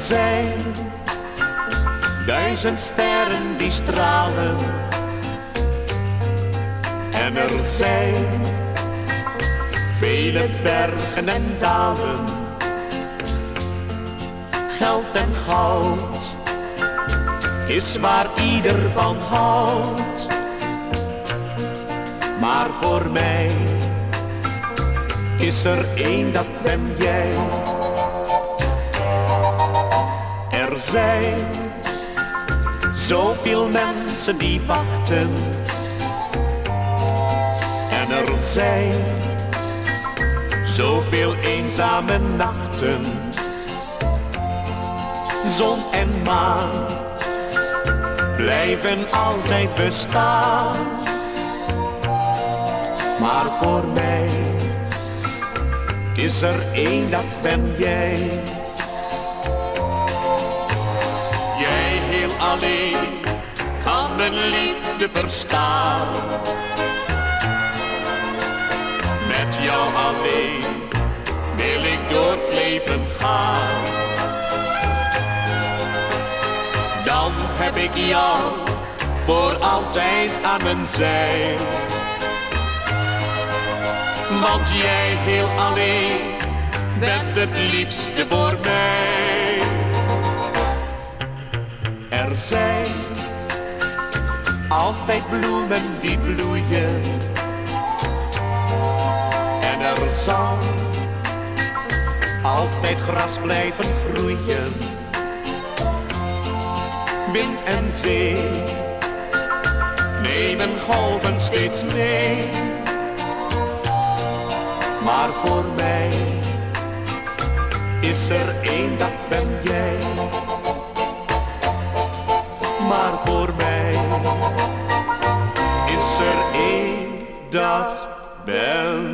zijn 1000 sterren die stralen. En er zijn vele bergen en dalen. Geld en goud is waar ieder van houdt. Maar voor mij is er één, dat ben jij. Er zijn zoveel mensen die wachten. En er zijn zoveel eenzame nachten. Zon en maan blijven altijd bestaan. Maar voor mij is er één, dat ben jij. Jij heel alleen kan mijn liefde verstaan. Met jou alleen wil ik door het leven gaan. Dan heb ik jou voor altijd aan mijn zij. Want jij heel alleen bent het liefste voor mij. Er zijn altijd bloemen die bloeien. En er zal altijd gras blijven groeien. Wind en zee nemen golven steeds mee. Maar voor mij is er één, dat ben jij. Maar voor mij is er één, dat ben